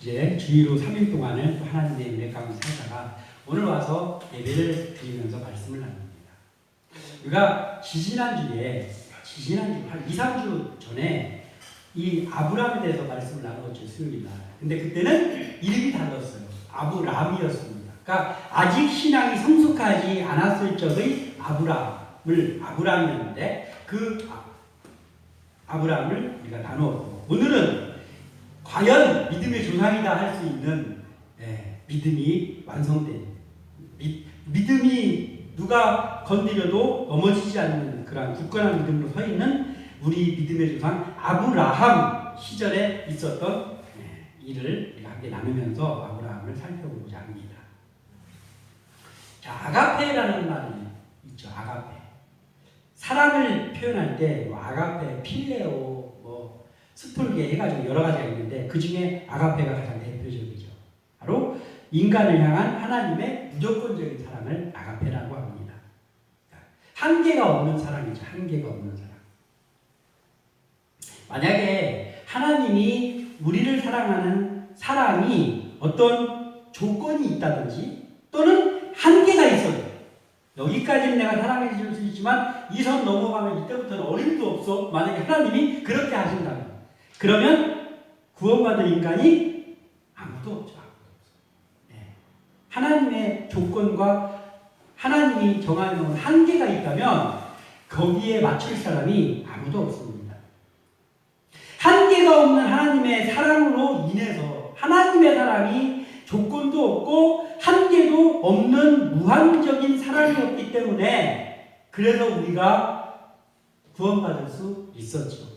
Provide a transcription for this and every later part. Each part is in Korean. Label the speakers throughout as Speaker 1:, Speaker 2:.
Speaker 1: 이제 주의로 3일 동안을 또 하나님의 은혜 가운데 살다가 오늘 와서 예배를 드리면서 말씀을 나눕니다. 우리가 지지난주에 한 2, 3주 전에 이 아브라함에 대해서 말씀을 나누었죠. 수요일 날. 근데 그때는 이름이 달랐어요. 아브람이었습니다. 그러니까 아직 신앙이 성숙하지 않았을 적의 아브람이었는데 그 아브람을 우리가 나누었고 오늘은 과연 믿음의 조상이다 할 수 있는 믿음이 완성된 믿음이 누가 건드려도 넘어지지 않는 그런 굳건한 믿음으로 서 있는 우리 믿음의 조상 아브라함 시절에 있었던 일을 함께 나누면서 아브라함을 살펴보고자 합니다. 자, 아가페라는 말이 있죠. 아가페. 사랑을 표현할 때 아가페, 필레오, 스톨게 해가지고 여러 가지가 있는데 그 중에 아가페가 가장 대표적이죠. 바로 인간을 향한 하나님의 무조건적인 사랑을 아가페라고 합니다. 한계가 없는 사랑이죠. 한계가 없는 사랑. 만약에 하나님이 우리를 사랑하는 사랑이 어떤 조건이 있다든지 또는 한계가 있어요. 여기까지는 내가 사랑해 줄 수 있지만 이 선 넘어가면 이때부터는 어림도 없어. 만약에 하나님이 그렇게 하신다면 그러면 구원받은 인간이 아무도 없죠. 하나님의 조건과 하나님이 정해놓은 한계가 있다면 거기에 맞출 사람이 아무도 없습니다. 한계가 없는 하나님의 사랑으로 인해서 하나님의 사랑이 조건도 없고 한계도 없는 무한적인 사랑이었기 때문에 그래서 우리가 구원받을 수 있었죠.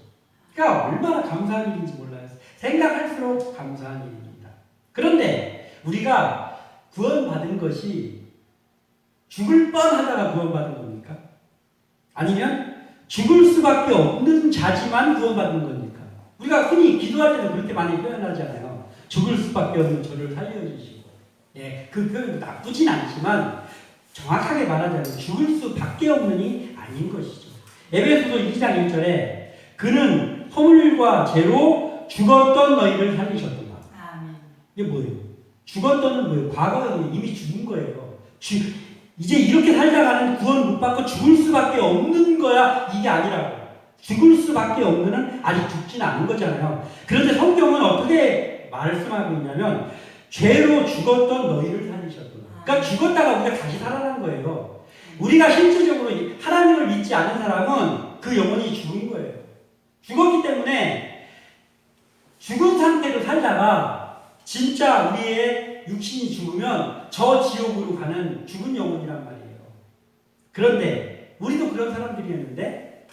Speaker 1: 그러니까 얼마나 감사한 일인지 몰라요. 생각할수록 감사한 일입니다. 그런데 우리가 구원받은 것이 죽을 뻔하다가 구원받은 겁니까? 아니면 죽을 수밖에 없는 자지만 구원받는 겁니까? 우리가 흔히 기도할 때도 그렇게 많이 표현하잖아요. 죽을 수밖에 없는 저를 살려주시고. 그 표현은 나쁘진 않지만 정확하게 말하자면 죽을 수밖에 없는이 아닌 것이죠. 에베소서 2장 1절에 그는 허물과 죄로 죽었던 너희를 살리셨구나. 이게 뭐예요? 죽었던은 뭐예요? 과거에 이미 죽은 거예요. 이제 이렇게 살다가는 구원 못 받고 죽을 수밖에 없는 거야. 이게 아니라고. 죽을 수밖에 없는 아직 죽진 않은 거잖아요. 그런데 성경은 어떻게 말씀하고 있냐면 죄로 죽었던 너희를 살리셨구나. 그러니까 죽었다가 우리가 다시 살아난 거예요. 우리가 실질적으로 하나님을 믿지 않은 사람은 그 영혼이 죽은 거예요. 죽었기 때문에 죽은 상태로 살다가 진짜 우리의 육신이 죽으면 저 지옥으로 가는 죽은 영혼이란 말이에요. 그런데 우리도 그런 사람들이었는데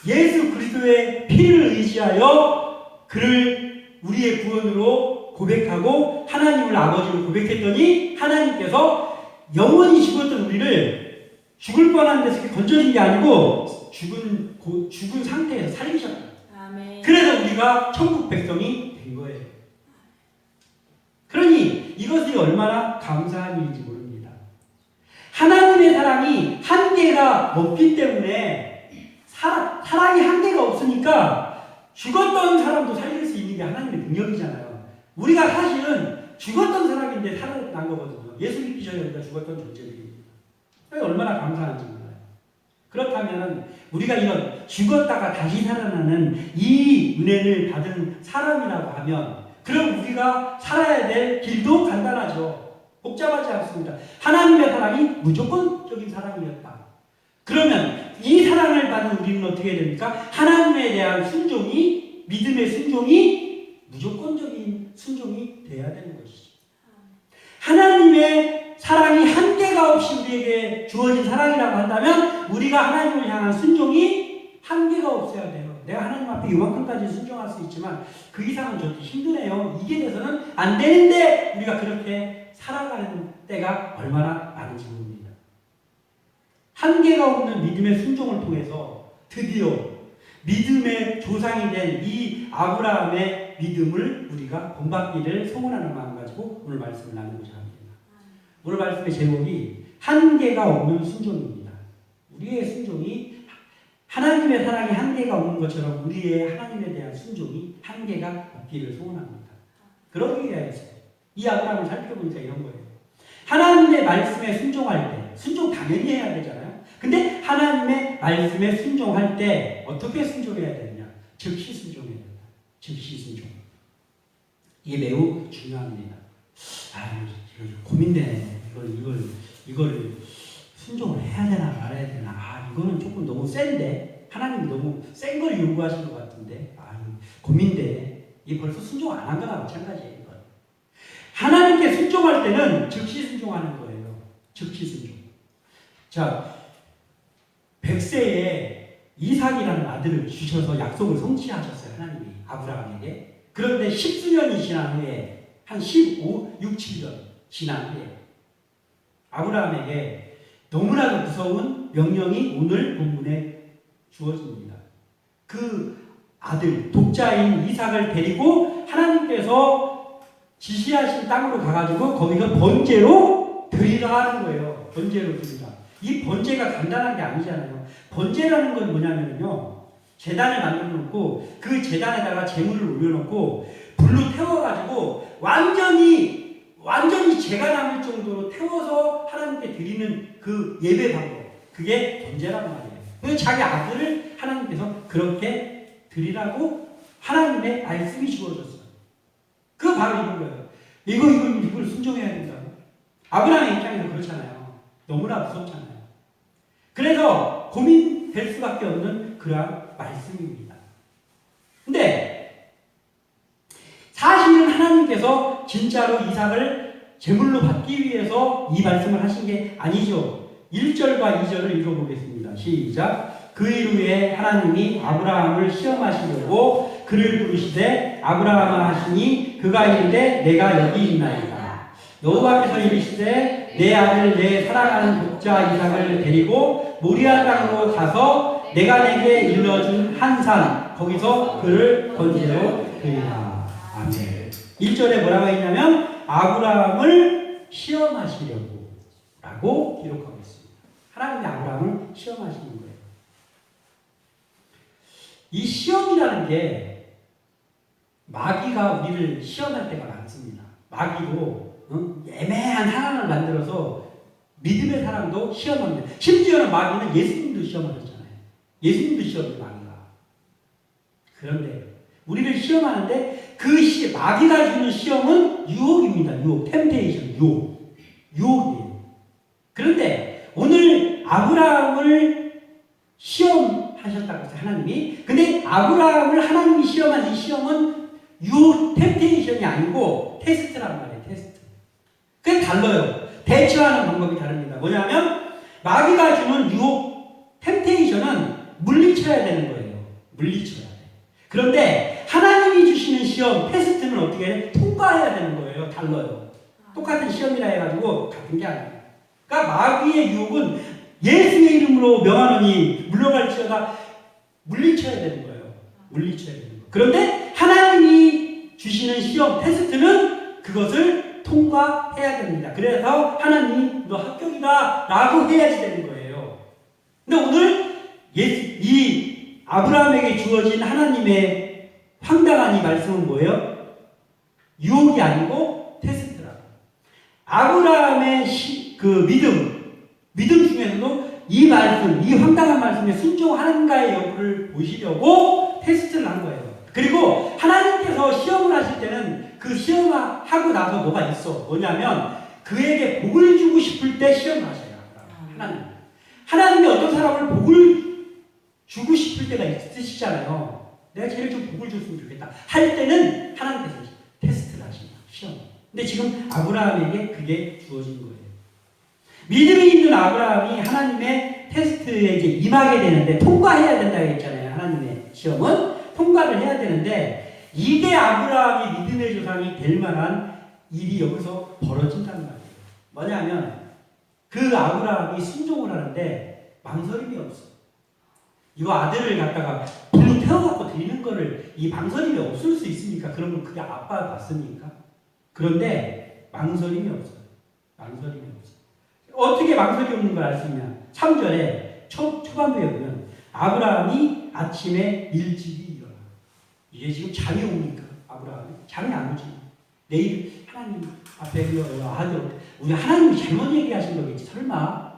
Speaker 1: 예수 그리스도의 피를 의지하여 그를 우리의 구원으로 고백하고 하나님을 아버지로 고백했더니 하나님께서 영원히 죽었던 우리를 죽을 뻔한 데서 건져진 게 아니고 죽은 상태에서 살리셨다. 그래서 우리가 천국 백성이 된 거예요. 그러니 이것이 얼마나 감사한 일인지 모릅니다. 하나님의 사랑이 한계가 없기 때문에 사랑이 한계가 없으니까 죽었던 사람도 살릴 수 있는 게 하나님의 능력이잖아요. 우리가 사실은 죽었던 사람인데 살아난 거거든요. 예수 믿기 전에 우리가 죽었던 존재들입니다. 얼마나 감사한지 몰라요. 그렇다면 우리가 이런 죽었다가 다시 살아나는 이 은혜를 받은 사람이라고 하면 그럼 우리가 살아야 될 길도 간단하죠. 복잡하지 않습니다. 하나님의 사랑이 무조건적인 사랑이었다. 그러면 이 사랑을 받은 우리는 어떻게 됩니까? 하나님에 대한 순종이, 믿음의 순종이 무조건적인 순종이 돼야 되는 것이죠. 하나님의 사랑이 한계가 없이 우리에게 주어진 사랑이라고 한다면 우리가 하나님을 향한 순종이 한계가 없어야 돼요. 내가 하나님 앞에 이만큼까지 순종할 수 있지만 그 이상은 저도 힘드네요. 이게 돼서는 안 되는데 우리가 그렇게 살아가는 때가 얼마나 많은지 모릅니다. 한계가 없는 믿음의 순종을 통해서 드디어 믿음의 조상이 된 이 아브라함의 믿음을 우리가 본받기를 소원하는 마음 가지고 오늘 말씀을 나누고자 합니다. 오늘 말씀의 제목이 한계가 없는 순종입니다. 우리의 순종이 하나님의 사랑이 한계가 없는 것처럼 우리의 하나님에 대한 순종이 한계가 없기를 소원합니다. 그러기 위하였어요. 이 아브라함을 살펴보니까 이런 거예요. 하나님의 말씀에 순종할 때, 순종 당연히 해야 되잖아요. 근데 하나님의 말씀에 순종할 때 어떻게 순종해야 되느냐? 즉시 순종해야 된다. 즉시 순종. 이게 매우 중요합니다. 이거 고민되네. 이걸 순종을 해야 되나 말아야 되나. 이거는 조금 너무 센데. 하나님이 너무 센 걸 요구하신 것 같은데. 고민돼. 이 벌써 순종 안 한 거나 마찬가지예요. 이건. 하나님께 순종할 때는 즉시 순종하는 거예요. 즉시 순종. 자, 100세에 이삭이라는 아들을 주셔서 약속을 성취하셨어요. 하나님이 아브라함에게. 그런데 10수년이 지난 후에 한 15, 6, 7년 지난 후에 아브라함에게 너무나도 무서운 명령이 오늘 본문에 주어집니다. 그 아들, 독자인 이삭을 데리고 하나님께서 지시하신 땅으로 가가지고 거기서 번제로 드리라 하는 거예요. 번제로 드리라. 이 번제가 간단한 게 아니잖아요. 번제라는 건 뭐냐면요. 제단을 만들어 놓고 그 제단에다가 제물을 올려놓고 불로 태워가지고 완전히 재가 남을 정도로 태워서 하나님께 드리는 그 예배 방법. 그게 번제란 말이에요. 그래서 자기 아들을 하나님께서 그렇게 드리라고 하나님의 말씀이 주어졌어요. 그 바로 이런 거예요. 이걸 순종해야 된다고. 아브라함의 입장에서 그렇잖아요. 너무나 무섭잖아요. 그래서 고민될 수밖에 없는 그러한 말씀입니다. 근데 사실은 하나님께서 진짜로 이삭을 제물로 받기 위해서 이 말씀을 하신 게 아니죠. 1절과 2절을 읽어보겠습니다. 시작. 그 이후에 하나님이 아브라함을 시험하시려고 그를 부르시되 아브라함아 하시니 그가 이르되 내가 여기 있나이다. 여호와께서 이르시되 내 아들 내 사랑하는 독자 이삭을 데리고 모리아 땅으로 가서 내가 내게 일러준 한 산 거기서 그를 번제로 드리라. 아멘. 1절에 뭐라고 했냐면 아브라함을 시험하시려고 라고 기록하고 있습니다. 하나님이 아브라함을 시험하시는 거예요. 이 시험이라는 게 마귀가 우리를 시험할 때가 많습니다. 마귀로 애매한 상황을 만들어서 믿음의 사람도 시험합니다. 심지어는 마귀는 예수님도 시험하셨잖아요. 예수님도 시험해요, 마귀가. 그런데 우리를 시험하는데 그 마귀가 주는 시험은 유혹입니다. 유혹, 템테이션, 유혹이에요. 그런데 오늘 아브라함을 시험하셨다고 했어요, 하나님이. 근데 아브라함을 하나님이 시험한 이 시험은 유혹, 템테이션이 아니고 테스트란 말이에요, 테스트. 그게 달라요. 대처하는 방법이 다릅니다. 뭐냐면 마귀가 주는 유혹, 템테이션은 물리쳐야 되는 거예요. 물리쳐야 돼. 그런데 하나님이 주시는 시험, 테스트는 어떻게 해? 통과해야 되는 거예요. 달라요. 똑같은 시험이라 해가지고 같은 게 아니에요. 그러니까 마귀의 유혹은 예수의 이름으로 명하노니 물러갈지어다 물리쳐야 되는 거예요. 물리쳐야 되는 거예요. 그런데 하나님이 주시는 시험, 테스트는 그것을 통과해야 됩니다. 그래서 하나님이 너 합격이다 라고 해야지 되는 거예요. 근데 오늘 이 아브라함에게 주어진 하나님의 황당한 이 말씀은 뭐예요? 유혹이 아니고 테스트라고. 아브라함의 그 믿음 중에서도 이 말씀, 이 황당한 말씀에 순종하는가의 여부를 보시려고 테스트를 한 거예요. 그리고 하나님께서 시험을 하실 때는 그 시험하고 나서 뭐가 있어. 뭐냐면 그에게 복을 주고 싶을 때 시험을 하셔요. 하나님이 어떤 사람을 복을 주고 싶을 때가 있으시잖아요. 내가 쟤를 좀 복을 줬으면 좋겠다 할 때는 하나님께서 테스트를 하십니다. 시험. 근데 지금 아브라함에게 그게 주어진 거예요. 믿음이 있는 아브라함이 하나님의 테스트에 이제 임하게 되는데 통과해야 된다고 했잖아요. 하나님의 시험은 통과를 해야 되는데 이게 아브라함이 믿음의 조상이 될 만한 일이 여기서 벌어진단 말이에요. 뭐냐면 그 아브라함이 순종을 하는데 망설임이 없어. 이거 아들을 갖다가 불로 태워갖고 드리는 거를 이 망설임이 없을 수 있습니까? 그러면 그게 아빠가 맞습니까? 그런데 망설임이 없어요. 망설임이 없어요. 어떻게 망설임이 없는 걸 알 수 있냐? 3절에 초반부에 보면 아브라함이 아침에 일찍이 일어나. 이게 지금 잠이 옵니까? 아브라함이? 잠이 안 오지. 내일 하나님 앞에 우리 하나님이 잘못 얘기하신 거겠지. 설마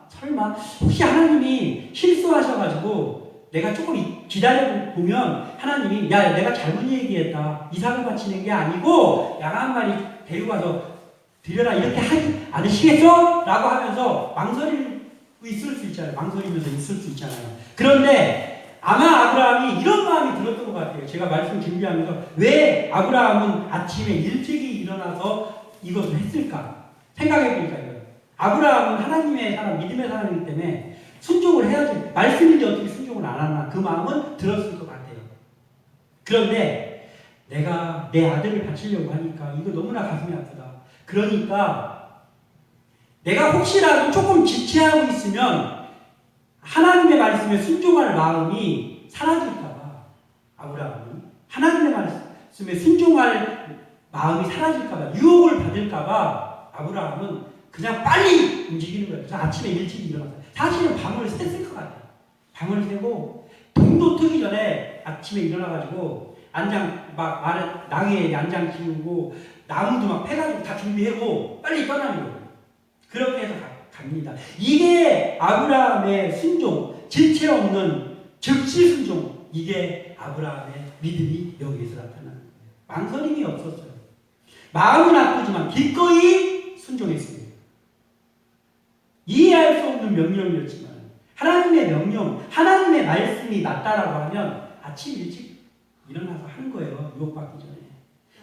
Speaker 1: 혹시 하나님이 실수하셔가지고 내가 조금 기다려보면 하나님이 야 내가 잘못 얘기했다. 이삭을 바치는 게 아니고 양 한 마리 데리고 가서 드려라 이렇게 하지 않으시겠어? 라고 하면서 망설이고 있을 수 있잖아요. 망설이면서 있을 수 있잖아요. 그런데 아마 아브라함이 이런 마음이 들었던 것 같아요. 제가 말씀 준비하면서 왜 아브라함은 아침에 일찍이 일어나서 이것을 했을까? 생각해보니까 이거예요. 아브라함은 하나님의 사람, 믿음의 사람이기 때문에 순종을 해야지. 말씀인데 어떻게 순종을 안 하나? 그 마음은 들었을 것 같아요. 그런데 내가 내 아들을 바치려고 하니까 이거 너무나 가슴이 아프다. 그러니까 내가 혹시라도 조금 지체하고 있으면 하나님의 말씀에 순종할 마음이 사라질까봐 아브라함이 하나님의 말씀에 순종할 마음이 사라질까봐 유혹을 받을까봐 아브라함은 그냥 빨리 움직이는 거예요. 그래서 아침에 일찍 일어났어요. 사실은 밤을 샜을 것 같아요. 밤을 새고 동도 트기 전에 아침에 일어나가지고 나귀에 안장 지우고 나무도 막 패가지고 다 준비하고 빨리 떠나는 거예요. 그렇게 해서 갑니다. 이게 아브라함의 순종, 지체 없는 즉시 순종. 이게 아브라함의 믿음이 여기에서 나타나는 거예요. 망설임이 없었어요. 마음은 아프지만 기꺼이 순종했습니다. 이해할 수 없는 명령이었지만 하나님의 명령, 하나님의 말씀이 맞다라고 하면 아침 일찍 일어나서 하는 거예요. 유혹받기 전에.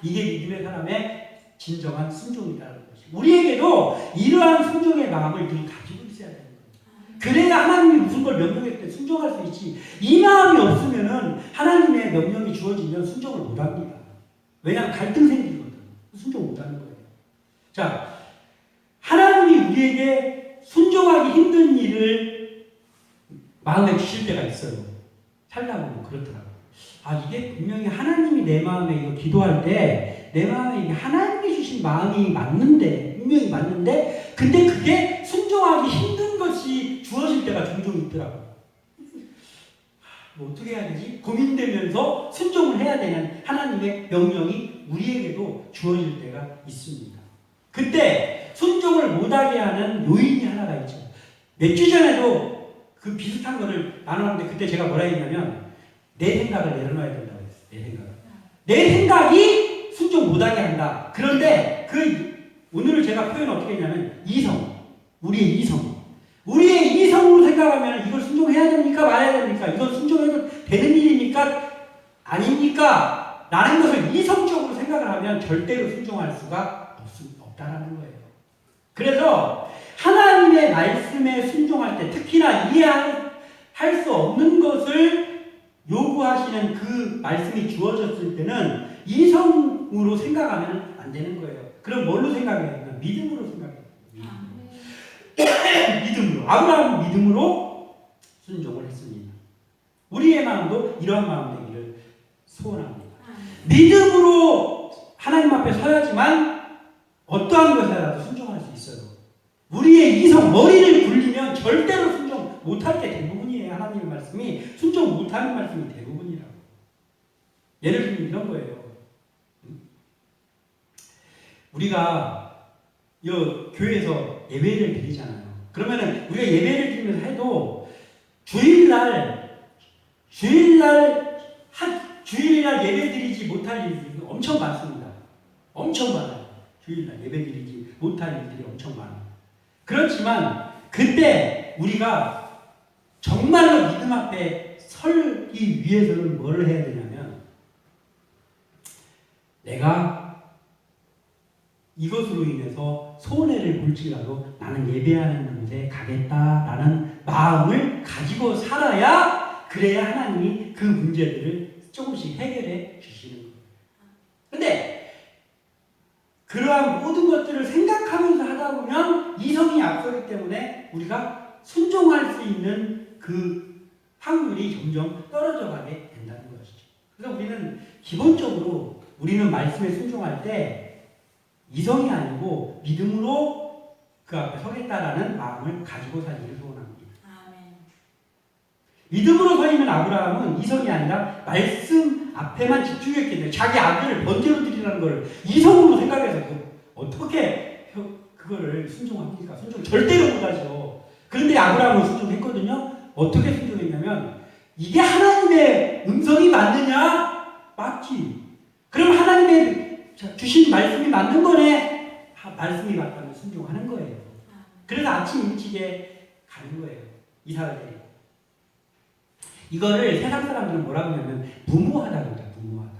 Speaker 1: 이게 믿음의 사람의 진정한 순종이라는 것이. 우리에게도 이러한 순종의 마음을 늘 가지고 있어야 되는 거예요. 그래야 하나님이 무슨 걸 명령했을 때 순종할 수 있지. 이 마음이 없으면은 하나님의 명령이 주어지면 순종을 못 합니다. 왜냐하면 갈등 생기거든. 순종 못 하는 거예요. 자, 하나님이 우리에게 순종하기 힘든 일을 마음에 주실 때가 있어요. 살다 보면 그렇더라고요. 이게 분명히 하나님이 내 마음에 이거 기도할 때 내 마음에 이게 하나님이 주신 마음이 맞는데, 분명히 맞는데, 근데 그게 순종하기 힘든 것이 주어질 때가 종종 있더라고요. 뭐 어떻게 해야 되지? 고민되면서 순종을 해야 되는 하나님의 명령이 우리에게도 주어질 때가 있습니다. 그때 순종을 못하게 하는 요인이 하나가 있죠. 몇 주 전에도 그 비슷한 거를 나눴는데 그때 제가 뭐라 했냐면 내 생각을 내려놔야 된다고 했어요. 내 생각이 순종 못하게 한다. 그런데 오늘을 제가 표현 어떻게 했냐면 우리의 이성으로 생각하면 이걸 순종해야 됩니까? 말아야 됩니까? 이걸 순종해도 되는 일입니까? 아닙니까? 라는 것을 이성적으로 생각을 하면 절대로 순종할 수가 없다라는 거예요. 그래서 하나님의 말씀에 순종할 때 특히나 이해할 수 없는 것을 요구하시는 그 말씀이 주어졌을 때는 이성으로 생각하면 안 되는 거예요. 그럼 뭘로 생각해야 되나? 믿음으로 생각해야 돼요. 믿음으로. 아브라함은 믿음으로 순종을 했습니다. 우리의 마음도 이러한 마음 되기를 소원합니다. 믿음으로 하나님 앞에 서야지만 어떠한 것이라도 순종할 수 있어요. 우리의 이성, 머리를 굴리면 절대로 순종 못할 게 대부분이에요. 하나님의 말씀이 순종 못하는 말씀이 대부분이라고. 예를 들면 이런 거예요. 우리가 교회에서 예배를 드리잖아요. 그러면은 우리가 예배를 드리면서 해도 주일날 예배 드리지 못할 일들이 엄청 많습니다. 엄청 많아요. 주일날 예배 드리지 못할 일들이 엄청 많아요. 그렇지만 그때 우리가 정말로 믿음 앞에 설기 위해서는 뭘 해야 되냐면 내가 이것으로 인해서 손해를 볼지라도 나는 예배하는 곳에 가겠다라는 마음을 가지고 살아야 그래야 하나님이 그 문제들을 조금씩 해결해 주시는 거예요. 근데 그러한 모든 것들을 생각하면서 하다 보면 이성이 앞서기 때문에 우리가 순종할 수 있는 그 확률이 점점 떨어져 가게 된다는 것이죠. 그래서 기본적으로 우리는 말씀에 순종할 때 이성이 아니고 믿음으로 그 앞에 서겠다라는 마음을 가지고 살기를 소원합니다.
Speaker 2: 아멘.
Speaker 1: 믿음으로 서 있는 아브라함은 이성이 아니라 말씀 앞에만 집중했기 때문에 자기 아들을 번제로 드리라는 걸 이성으로 생각해서 어떻게 그거를 순종합니까? 순종 절대로 못하죠. 그런데 아브라함은 순종했거든요. 어떻게 순종했냐면 이게 하나님의 음성이 맞느냐? 맞지. 그럼 하나님의 주신 말씀이 맞는 거네. 말씀이 맞다면 순종하는 거예요. 그래서 아침 일찍에 가는 거예요. 이삭을 데리고. 이거를 세상 사람들은 뭐라고 하냐면 무모하다고 합니다. 무모하다.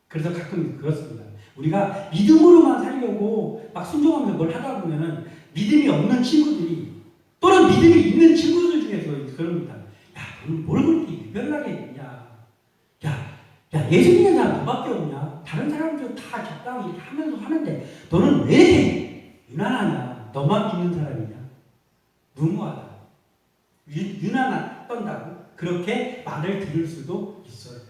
Speaker 1: 그래서 가끔 그렇습니다. 우리가 믿음으로만 살려고 막 순종하면서 뭘 하다 보면은 믿음이 없는 친구들이 또는 믿음이 있는 친구들 중에서 그럽니다. 야, 너는 뭘 그렇게 유별나게 있냐? 야, 예수 믿는 사람 너밖에 없냐? 다른 사람들 다 적당히 이렇게 하면서 하는데 너는 왜 이렇게 유난하냐? 너만 믿는 사람이냐? 무모하다. 유난한 떤다고 그렇게 말을 들을 수도 있어요.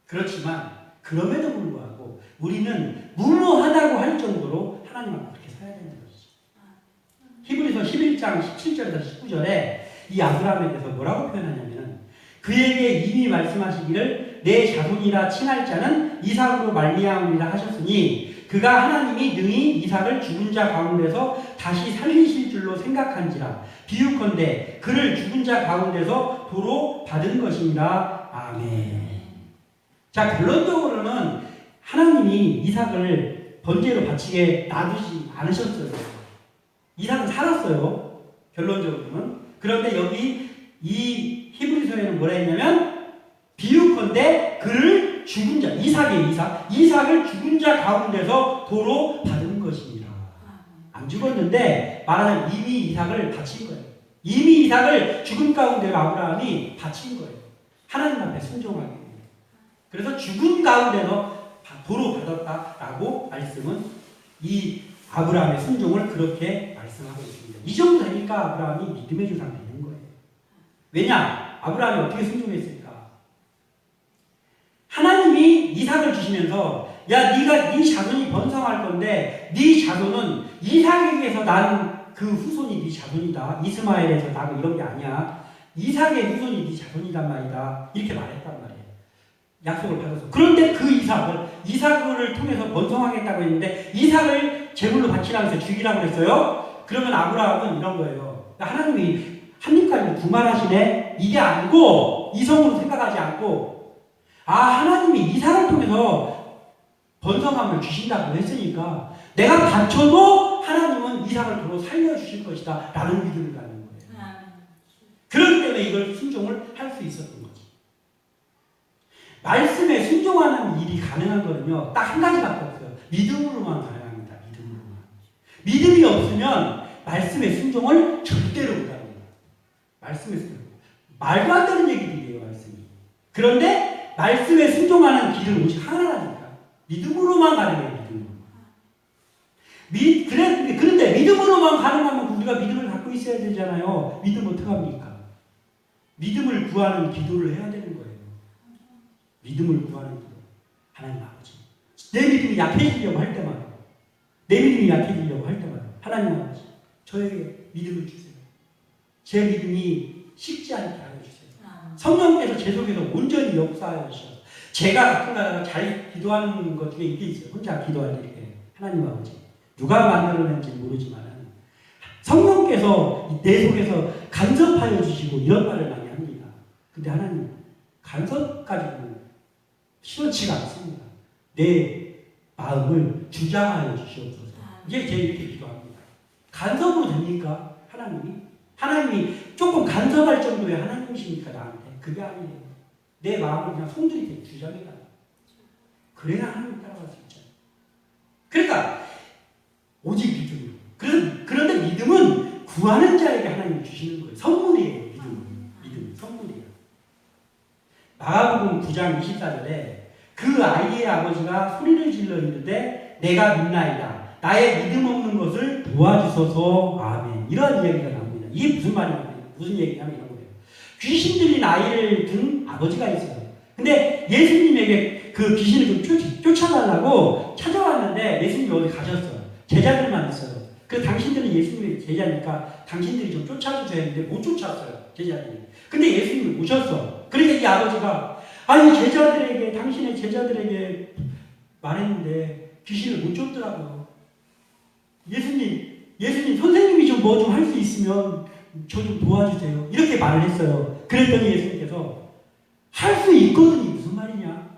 Speaker 1: 그렇지만 그럼에도 불구하고 우리는 무모하다고 할 정도로 하나님 앞에 그렇게 살아야 되는 것이죠. 히브리서 11장 17절에서 19절에 이 아브라함에 대해서 뭐라고 표현하냐면 그에게 이미 말씀하시기를 내 자손이라 칭할 자는 이삭으로 말미암으리라 하셨으니 그가 하나님이 능히 이삭을 죽은 자 가운데서 다시 살리실 줄로 생각한지라 비유컨대 그를 죽은 자 가운데서 도로 받은 것이니라. 아멘. 자, 결론적으로는 하나님이 이삭을 번제로 바치게 놔두지 않으셨어요. 이삭은 살았어요. 결론적으로는. 그런데 여기 이 히브리서에는 뭐라 했냐면 비유컨대 그를 죽은 자, 이삭을 죽은 자 가운데서 도로 받은 것이니라. 안 죽었는데 말하자면 이미 이삭을 바친 거예요. 이미 이삭을 죽음 가운데로 아브라함이 바친 거예요. 하나님 앞에 순종하기 위해. 그래서 죽음 가운데서 도로 받았다라고 말씀은 이 아브라함의 순종을 그렇게 말씀하고 있습니다. 이 정도 되니까 아브라함이 믿음의 조상 되는 거예요. 왜냐? 아브라함이 어떻게 순종했을까? 하나님이 이삭을 주시면서 야, 네 자손이 번성할 건데 네 자손은 이삭에게서 난 그 후손이 네 자손이다. 이스마엘에서 나고 이런 게 아니야. 이삭의 후손이 네 자손이란 말이다. 이렇게 말했단 말이에요. 약속을 받아서. 그런데 그 이삭을 통해서 번성하겠다고 했는데 이삭을 제물로 바치라고 해서 죽이라고 했어요. 그러면 아브라함은 이런 거예요. 하나님이 한 입까지 두말하시네. 이게 아니고 이성으로 생각하지 않고 하나님이 이삭을 통해서 번성함을 주신다고 했으니까 내가 바쳐도 하나님은 이삭을 도로 살려주실 것이다 라는 믿음을 갖는 거예요. 그렇기 때문에 이걸 순종을 할 수 있었던 거지. 말씀에 순종하는 일이 가능한 거는요 딱 한 가지밖에 없어요. 믿음으로만 가능합니다. 믿음으로만. 믿음이 없으면 말씀의 순종을 절대로 못합니다. 말씀의 순종. 말도 안 되는 얘기들이에요. 말씀이. 그런데 말씀에 순종하는 길은 오직 하나라니까. 믿음으로만 가는 거예요. 그런데 믿음으로만 가능하면 우리가 믿음을 갖고 있어야 되잖아요. 믿음 어떻게 합니까? 믿음을 구하는 기도를 해야 되는 거예요. 믿음을 구하는 기도. 하나님 아버지. 내 믿음이 약해지려고 할 때마다 하나님 아버지 저에게 믿음을 주세요. 제 믿음이 식지 않게 하여 주세요. 성령께서 제 속에서 온전히 역사하여 주셔서 제가 가끔가다 잘 기도하는 것 중에 이게 있어요. 혼자 기도할 때 이렇게 하나님 아버지 누가 만들어낸지 모르지만 성령께서 내 속에서 간섭하여 주시고 이런 말을 많이 합니다. 근데 하나님 간섭 가지고는 시원치가 않습니다. 내 마음을 주장하여 주시옵소서. 이게 제가 이렇게 기도합니다. 간섭으로 됩니까? 하나님이 조금 간섭할 정도의 하나님이십니까? 나한테? 그게 아니에요. 내 마음을 그냥 송두리 주장해라. 그래야 하나님 따라갈 수 있잖아요. 그러니까 오직 믿음으로. 그런데 믿음은 구하는 자에게 하나님이 주시는 거예요. 선물이에요. 믿음은 선물이에요. 마가복음 9장 24절에 그 아이의 아버지가 소리를 질러 이르되 내가 믿나이다. 나의 믿음 없는 것을 도와주소서. 아멘. 이런 이야기가 나옵니다. 이게 무슨 말이냐면 무슨 얘기냐면 이런 거예요. 귀신 들린 아이를 둔 아버지가 있어요. 근데 예수님에게 그 귀신을 좀 쫓아달라고 찾아왔는데 예수님이 어디 가셨어요. 제자들만 있어요. 그래서 당신들은 예수님의 제자니까 당신들이 좀 쫓아주셔야 했는데 못 쫓아왔어요. 제자들이. 근데 예수님을 오셨어. 그러니까 이 아버지가 아니 제자들에게 당신의 제자들에게 말했는데 귀신을 못 쫓더라고요. 예수님 선생님이 좀 뭐 좀 할 수 있으면 저 좀 도와주세요. 이렇게 말을 했어요. 그랬더니 예수님께서 할 수 있거든이 무슨 말이냐?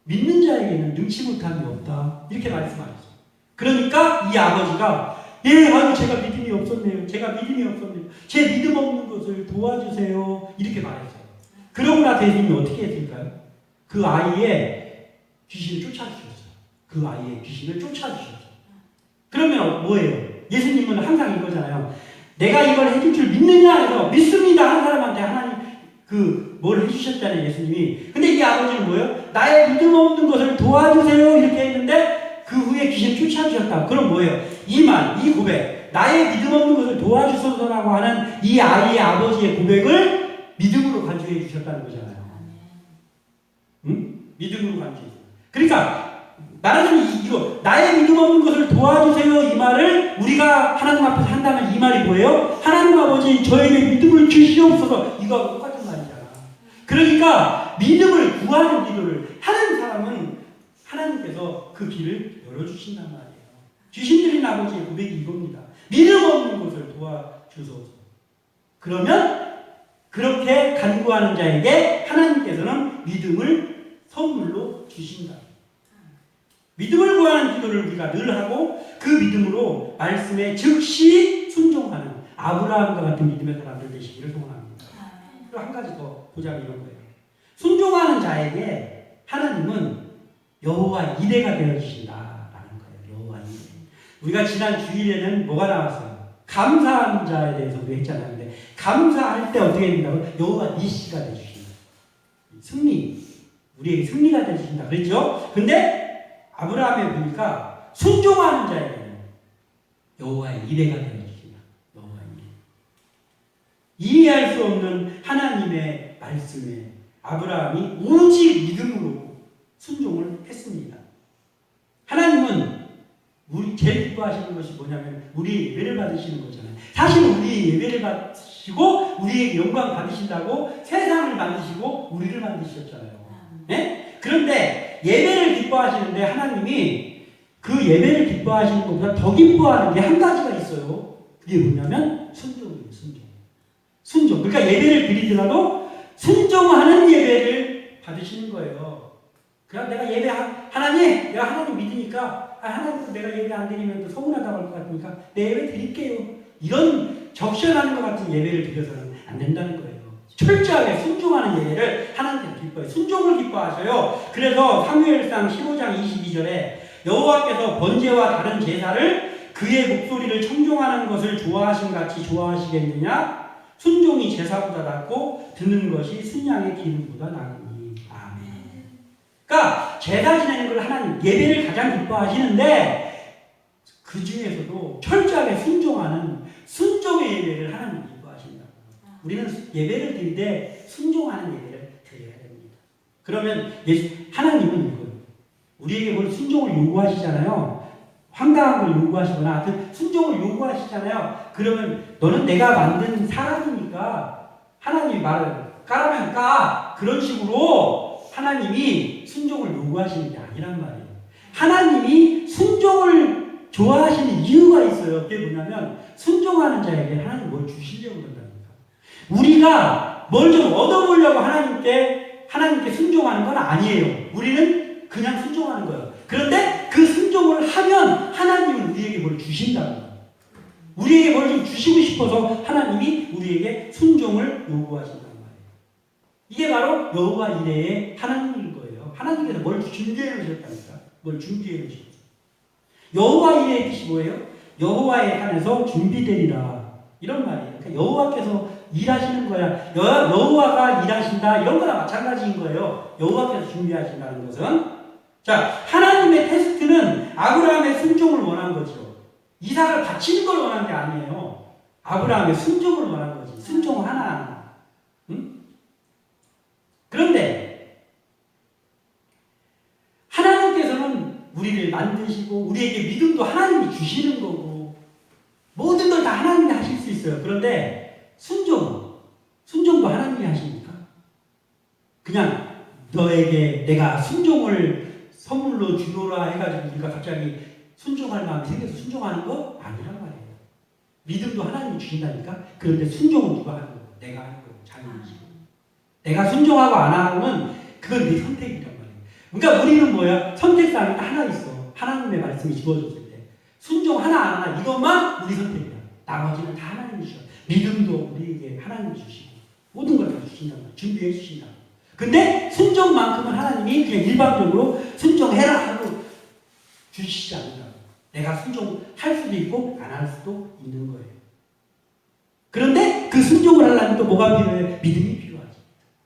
Speaker 1: 믿는 자에게는 능치 못함이 없다. 이렇게 말씀하셨어요. 그러니까 이 아버지가 아주 제가 믿음이 없었네요. 제 믿음 없는 것을 도와주세요. 이렇게 말했어요. 그러고 나서 예수님이 어떻게 했을까요? 그 아이의 귀신을 쫓아주셨어요. 그러면 뭐예요? 예수님은 항상 이거잖아요. 내가 이걸 해줄 줄 믿느냐 해서 믿습니다 하는 사람한테 하나님 뭘 해주셨잖아요. 예수님이. 근데 이 아버지는 뭐예요? 나의 믿음 없는 것을 도와주세요 이렇게 했는데 그 후에 귀신 쫓아주셨다. 그럼 뭐예요? 이 고백, 나의 믿음 없는 것을 도와주소서라고 하는 이 아이의 아버지의 고백을 믿음으로 간주해 주셨다는 거잖아요. 응? 믿음으로 간주해 주셨어요. 그러니까 말하자면 이거 나의 믿음 없는 것을 도와주세요 이 말을 우리가 하나님 앞에서 한다면 이 말이 뭐예요? 하나님 아버지 저에게 믿음을 주시옵소서. 이거 똑같은 말이잖아. 그러니까 믿음을 구하는 기도를 하는 사람은 하나님께서 그 길을 열어주신단 말이에요. 귀신 들린 아버지의 고백이 이겁니다. 믿음 없는 것을 도와주소서. 그러면 그렇게 간구하는 자에게 하나님께서는 믿음을 선물로 주신다. 믿음을 구하는 기도를 우리가 늘 하고 그 믿음으로 말씀에 즉시 순종하는 아브라함과 같은 믿음의 사람들 되시기를 소원합니다. 그리고 한 가지 더 보자면 이런 거예요. 순종하는 자에게 하나님은 여호와 이레가 되어주신다라는 거예요. 여호와 이레. 우리가 지난 주일에는 뭐가 나왔어요? 감사하는 자에 대해서 우리 했잖아요. 근데 감사할 때 어떻게 된다고? 여호와 니시가 되어주신다. 승리. 우리에게 승리가 되어주신다. 그랬죠? 근데 아브라함에 보니까 순종하는 자에게는 여호와의 이레가 되어주신다. 여호와의 이레. 이해할 수 없는 하나님의 말씀에 아브라함이 오직 믿음으로 순종을 했습니다. 하나님은 우리 제일 기뻐하시는 것이 뭐냐면 우리 예배를 받으시는 거잖아요. 사실 우리 예배를 받으시고 우리에게 영광 받으신다고 세상을 만드시고 우리를 만드셨잖아요. 네? 그런데 예배를 기뻐하시는데 하나님이 그 예배를 기뻐하시는 것보다 더 기뻐하는 게 한 가지가 있어요. 그게 뭐냐면 순종이에요. 순종. 그러니까 예배를 드리더라도 순종하는 예배를 받으시는 거예요. 그냥 내가 하나님 믿으니까 하나님 내가 예배 안 드리면 또 서운하다고 할 것 같으니까 내 예배 드릴게요. 이런 적셔하는 것 같은 예배를 드려서는 안 된다는 거예요. 철저하게 순종하는 예배를 하나님께서 기뻐해요. 순종을 기뻐하셔요. 그래서 사무엘상 15장 22절에 여호와께서 번제와 다른 제사를 그의 목소리를 청종하는 것을 좋아하신 같이 좋아하시겠느냐? 순종이 제사보다 낫고 듣는 것이 순양의 기름보다 나으니. 아멘. 그러니까 제사 지내는 걸 하나님 예배를 가장 기뻐하시는데 그 중에서도 철저하게 순종하는 순종의 예배를 하나님 기뻐하신다. 우리는 예배를 드릴 때 순종하는 예배를 드려야 됩니다. 그러면 하나님은 이거예요. 우리에게 뭘 순종을 요구하시잖아요. 황당한 걸 요구하시거나 하여튼 순종을 요구하시잖아요. 그러면 너는 내가 만든 사람이니까 하나님이 말을 까라면 까. 그런 식으로 하나님이 순종을 요구하시는 게 아니란 말이에요. 하나님이 순종을 좋아하시는 이유가 있어요. 그게 뭐냐면 순종하는 자에게 하나님 뭘 주시려고 그런다니까. 우리가 뭘 좀 얻어보려고 하나님께 순종하는 건 아니에요. 우리는 그냥 순종하는 거예요. 그런데 그 순종을 하면 하나님은 우리에게 뭘 주신다는 거예요. 우리에게 뭘 좀 주시고 싶어서 하나님이 우리에게 순종을 요구하신다는 거예요. 이게 바로 여호와 이레의 하나님인 거예요. 하나님께서 뭘 준비해 놓으셨다니까. 뭘 준비해 놓으셨어요. 여호와 이레의 뜻이 뭐예요? 여호와의 한에서 준비되리라. 이런 말이에요. 그러니까 여호와께서 일하시는 거야. 여호와가 일하신다. 이런 거랑 마찬가지인 거예요. 여호와께서 준비하신다는 것은. 자, 하나님의 테스트는 아브라함의 순종을 원한 거죠. 이삭을 바치는 걸 원한 게 아니에요. 아브라함의 순종을 원한 거지. 순종 하나. 응? 그런데 하나님께서는 우리를 만드시고 우리에게 믿음도 하나님이 주시는 거고 모든 걸 다 하나님이 하실 수 있어요. 그런데 순종도 하나님이 하십니까? 그냥 너에게 내가 순종을 선물로 주노라 해가지고 우리가 갑자기 순종할 마음이 생겨서 순종하는 거 아니란 말이에요. 믿음도 하나님이 주신다니까. 그런데 순종은 누가 하는 거예요? 내가 하는 거예요. 자기이지. 내가 순종하고 안 하고는 그건 내 선택이란 말이에요. 그러니까 우리는 뭐야? 선택사항이 딱 하나 있어. 하나님의 말씀이 주어졌을 때 순종 하나 안 하나 이것만 우리 선택이야. 나머지는 다 하나님이 주셔. 믿음도 우리에게 하나님이 주시고 모든 걸 다 주신단 말이야. 준비해 주신다. 근데 순종만큼은 하나님이 그냥 일방적으로 순종해라 하고 주시지 않는다. 내가 순종할 수도 있고 안 할 수도 있는 거예요. 그런데 그 순종을 하려면 또 뭐가 필요해? 믿음이 필요하지.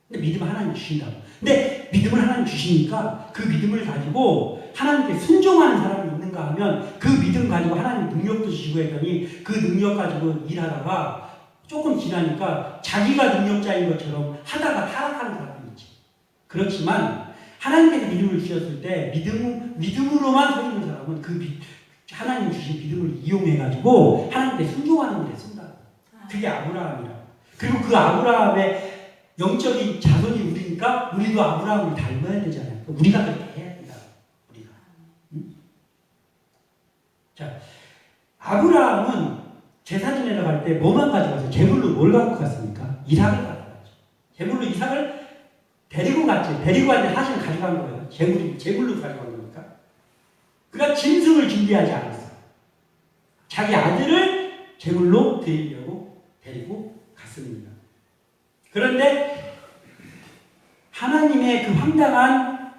Speaker 1: 근데 믿음은 하나님 주신다고. 근데 믿음을 하나님 주시니까 그 믿음을 가지고 하나님께 순종하는 사람이 있는가 하면 그 믿음 가지고 하나님 능력도 주시고 했더니 그 능력 가지고 일하다가 조금 지나니까 자기가 능력자인 것처럼 하다가 타락하는 사람이 있지. 그렇지만 하나님께서 믿음을 주셨을 때 믿음으로만 서 있는 사람은 하나님 주신 믿음을 이용해가지고 하나님께 순종하는 일에 쓴다. 그게 아브라함이라고. 그리고 그 아브라함의 영적인 자손이 우리니까 우리도 아브라함을 닮아야 되잖아요. 우리가 그렇게 해야 된다. 우리가. 응? 자, 아브라함은 제사 지내러 갈 때 뭐만 가져갔어요? 제물로 뭘 갖고 갔습니까? 이삭을 가져갔죠. 제물로 이삭을 데리고 갔지. 데리고 갔는데 사실 가져간 거예요. 제물로 가져간 거니까. 그러니까 짐승을 준비하지 않았어. 자기 아들을 제물로 드리려고 데리고 갔습니다. 그런데 하나님의 그 황당한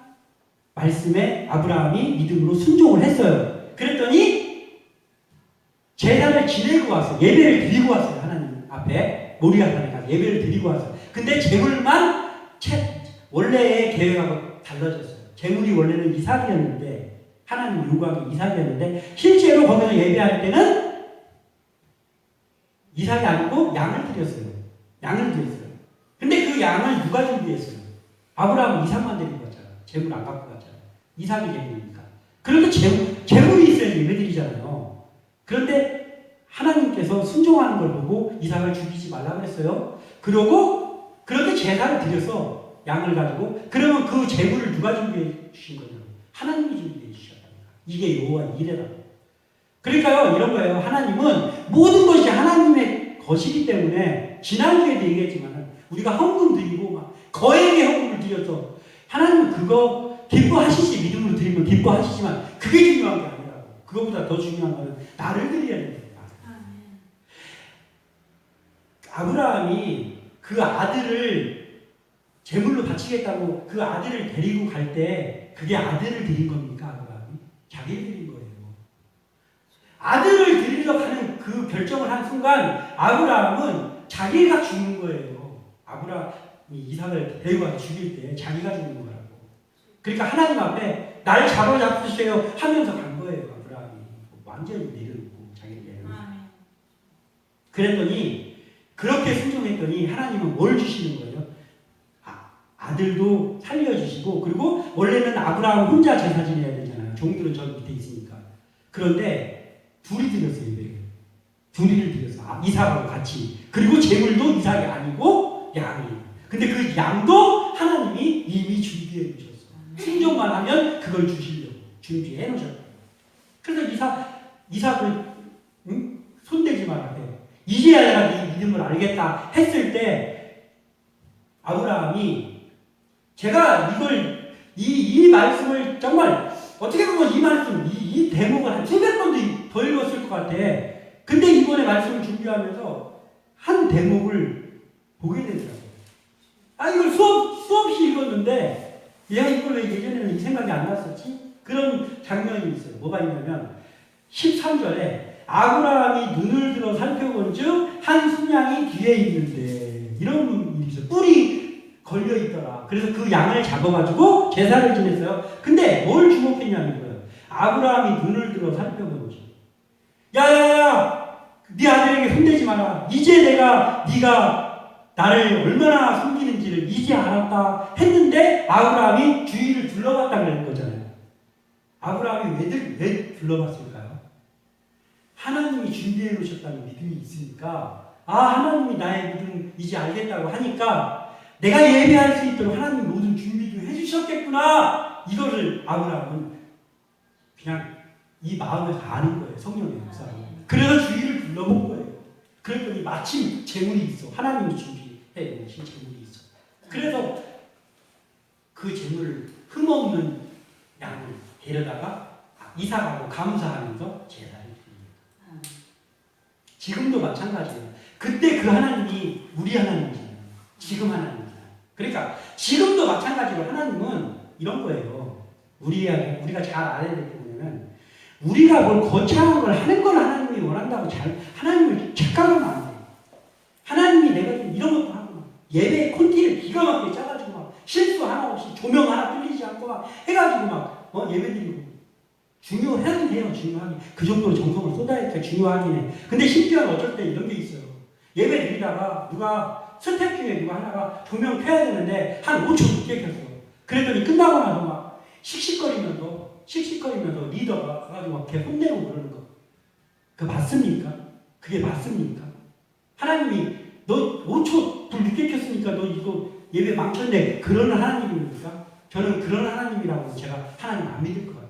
Speaker 1: 말씀에 아브라함이 믿음으로 순종을 했어요. 그랬더니 제사를 지내고 왔어요. 예배를 드리고 왔어요. 하나님 앞에 모리아산에 가서 예배를 드리고 왔어요. 근데 제물만 원래의 계획하고 달라졌어요. 제물이 원래는 이삭이었는데 하나님 요구하기 이삭이었는데 실제로 거기서 예배할 때는 이삭이 아니고 양을 드렸어요. 근데 그 양을 누가 준비했어요? 아브라함은 이삭만 데리고 갔잖아. 제물 안 갖고 갔잖아. 이삭이 제물이니까. 그런데 제물이 있어야 예배드리잖아요. 그런데 하나님께서 순종하는 걸 보고 이삭을 죽이지 말라고 했어요. 그런데 제사를 드려서 양을 가지고 그러면 그 제물을 누가 준비해 주신 거냐고. 하나님이 준비해 주셨답니다. 이게 여호와 이레라고. 그러니까요 이런 거예요. 하나님은 모든 것이 하나님의 것이기 때문에 지난주에도 얘기했지만 우리가 헌금 드리고 막 거액의 헌금을 드려서 하나님은 그거 기뻐하시지. 믿음으로 드리면 기뻐하시지만 그게 중요한 게 아니라고. 그것보다 더 중요한 거는 나를 드려야 됩니다. 아브라함이 그 아들을 제물로 바치겠다고 그 아들을 데리고 갈 때 그게 아들을 드린 겁니까? 아브라함이? 자기를 드린 거예요. 아들을 드리러 가는 그 결정을 한 순간 아브라함은 자기가 죽는 거예요. 아브라함이 이삭을 데리고 가서 죽일 때 자기가 죽는 거라고. 그러니까 하나님 앞에 날 잡아주세요 하면서 간 거예요. 아브라함이 완전히 내려놓고 자기를 내려놓고. 그랬더니 그렇게 순종했더니 하나님은 뭘 주시는 거예요? 아들도 살려주시고 그리고 원래는 아브라함 혼자 제사 지내야 되잖아요. 종들은 저 밑에 있으니까. 그런데 둘이 드렸어요. 둘이를 드려서 이삭하고 같이. 그리고 제물도 이삭이 아니고 양이. 근데 그 양도 하나님이 이미 준비해 주셨어. 순종만 하면 그걸 주시려고 준비해 놓으셨다. 그래서 이삭을 손대지 말아야 돼. 이제야 내가 네 믿음을 알겠다 했을 때 아브라함이 제가 이 말씀을 정말 어떻게 보면 이 말씀 이 대목을 한 700번도 더 읽었을 것 같아. 근데 이번에 말씀을 준비하면서 한 대목을 보게 되더라고요. 이걸 수없이 읽었는데 얘가 이걸 왜 예전에는 이 생각이 안 났었지? 그런 장면이 있어요. 뭐가 있냐면 13절에 아브라함이 눈을 들어 살펴본 즉 한 순양이 뒤에 있는데 이런 일이 있어요. 뿔이 걸려 있더라. 그래서 그 양을 잡아가지고 제사를 지냈어요. 근데 뭘 주목했냐는 거예요. 아브라함이 눈을 들어 살펴본 즉 야야야 네 아들에게 손대지 마라. 이제 네가 나를 얼마나 숨기는지를 이제 알았다 했는데 아브라함이 주위를 둘러봤다 그랬는 거잖아요. 아브라함이 왜 둘러봤을까요? 하나님이 하나님이 준비해 놓으셨다는 믿음이 있으니까 하나님이 나의 믿음 이제 알겠다고 하니까 내가 예배할 수 있도록 하나님 모든 준비도 해주셨겠구나. 이거를 아브라함은 그냥 이 마음에서 아는 거예요. 성령의 역사로. 그래서 주위를 둘러본 거예요. 그랬더니 마침 재물이 있어. 하나님이 준비해 놓으신 재물이 있어. 그래서 그 재물을 흠없는 양을 데려다가 이삭하고 감사하면서 제사를 드립니다. 지금도 마찬가지예요. 그때 그 하나님이 우리 하나님이잖아요. 지금 하나님이잖아요. 그러니까 지금도 마찬가지로 하나님은 이런 거예요. 우리가 잘 알아야 될 부분은 우리가 뭘 거창한 걸 하는 걸 하나님이 원한다고 하나님을 착각하면 안 돼요. 하나님이 내가 이런 것도 하고 예배 콘티를 기가 막히게 짜가지고 막 실수 하나 없이 조명 하나 뚫리지 않고 막 해가지고 막 예배 드리고 중요하긴 해요. 중요하긴 그 정도로 정성을 쏟아야니까 중요하긴 해. 근데 심지어는 어쩔 때 이런 게 있어요. 예배 드리다가 누가 스텝 중에 누가 하나가 조명 켜야 되는데 한 5초 늦게 켰어. 그랬더니 끝나고 나서 막 씩씩거리면서 리더가 가가지고 막 걔 혼내고 그러는 거. 그거 맞습니까? 그게 맞습니까? 하나님이 너 5초 불 늦게 켰으니까 너 이거 예배 망쳤네. 그런 하나님입니까? 저는 그런 하나님이라고 제가 하나님 안 믿을 것 같아요.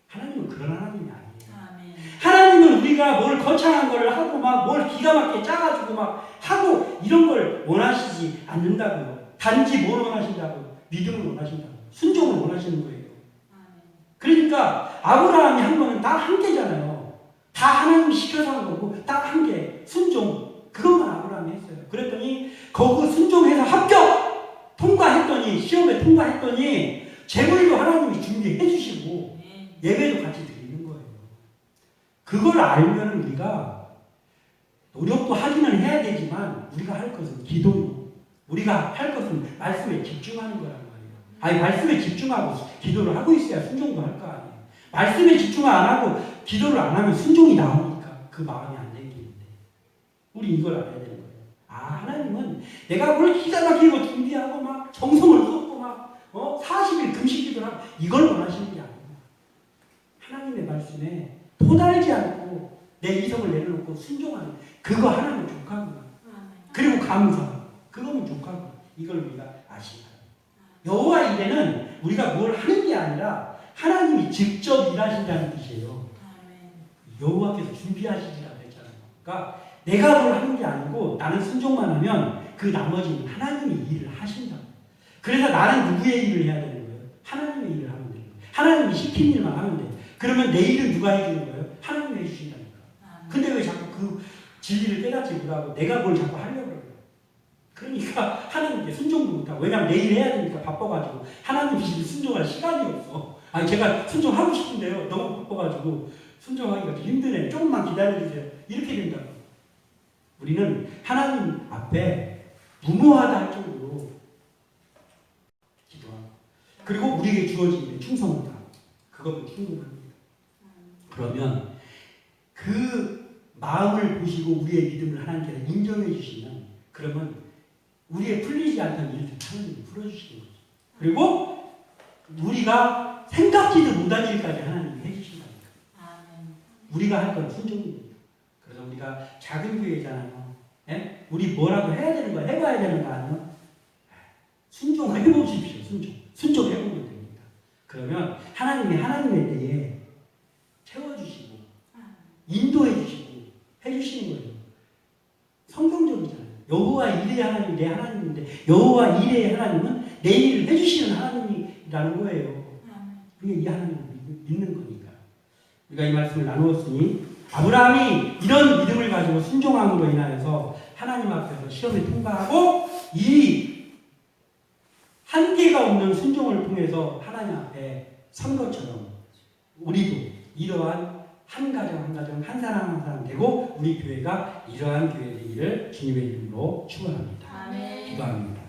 Speaker 1: 하나님은 그런 하나님이 아니에요. 아멘. 하나님은 우리가 뭘 거창한 걸 하고 막 뭘 기가 막히게 짜가지고 막 하고 이런 걸 원하시지 않는다고요. 단지 뭘 원하신다고? 믿음을 원하신다고. 순종을 원하시는 거예요. 그러니까 아브라함이 한 거는 다 한 개잖아요. 다 하나님이 시켜서 한 거고 다 한 개. 순종. 그것만 아브라함이 했어요. 그랬더니 거기 순종해서 합격! 통과했더니 시험에 통과했더니 재물도 하나님이 준비해 주시고 예배도 같이 드리는 거예요. 그걸 알면 우리가 노력도 하기는 해야 되지만 우리가 할 것은 기도요. 우리가 할 것은 말씀에 집중하는 거란 말이에요. 아니 말씀에 집중하고 기도를 하고 있어야 순종도 할 거 아니에요. 말씀에 집중 안 하고 기도를 안 하면 순종이 나오니까 그 마음이 안 생기는데 우리 이걸 알아야 되는 거예요. 하나님은 내가 뭘 기가 막히고 준비하고 막 정성을 쏟고 막 40일 금식기도를 하고 이걸 원하시는 게 아니에요. 하나님의 말씀에 토달지 않고 내 이성을 내려놓고 순종하는 그거 하나님 족하구나. 그리고 감사 그거는 족하구나. 이걸 우리가 아시는 거예요. 여호와 이레는 우리가 뭘 하는 게 아니라 하나님이 직접 일하신다는 뜻이에요. 여호와께서 준비하시리라고 했잖아요. 그러니까 내가 뭘 하는 게 아니고 나는 순종만 하면 그 나머지는 하나님이 일을 하신다고. 그래서 나는 누구의 일을 해야 되는 거예요? 하나님의 일을 하면 돼요. 하나님이 시킨 일만 하면 돼요. 그러면 내 일은 누가 해주는 거예요? 하나님이 해주신다니까. 근데 왜 자꾸 그 진리를 깨닫지 못하고 내가 뭘 자꾸 하려고 그래요? 그러니까 하나님께 순종도 못하고 왜냐면 내일 해야 되니까 바빠가지고 하나님 순종할 시간이 없어. 아니 제가 순종하고 싶은데요. 너무 바빠가지고 순종하기가 힘드네. 조금만 기다려주세요. 이렇게 된다고. 우리는 하나님 앞에 무모하다 할 정도로 기도하고 그리고 우리에게 주어진 일에 충성을 다하고 그것도 충분합니다. 그러면 그 마음을 보시고 우리의 믿음을 하나님께서 인정해 주시면 그러면 우리의 풀리지 않던 일들 하나님이 풀어주시는 거죠. 그리고 우리가 생각지도 못한 일까지 하나님이 해주신다니까. 우리가 할 건 순종입니다. 그래서 우리가 작은 교회잖아요. 예? 우리 뭐라도 해야 되는 거 해봐야 되는 거 아니에요? 순종을 해보십시오. 순종해보면 됩니다. 그러면 하나님이 하나님의 때에 채워주시고 인도해주시고 해주시는 거예요. 성경적이잖아요. 여호와 이레의 하나님이 내 하나님인데 여호와 이레의 하나님은 내 일을 해주시는 하나님이라는 거예요. 그게 이 하나님을 믿는 거니까. 우리가 이 말씀을 나누었으니 아브라함이 이런 믿음을 가지고 순종함으로 인하여서 하나님 앞에서 시험을 통과하고 이 한계가 없는 순종을 통해서 하나님 앞에 선 것처럼 우리도 이러한 한 가정 한 가정 한 사람 한 사람 되고 우리 교회가 이러한 교회 되기를 주님의 이름으로 축원합니다. 기도합니다.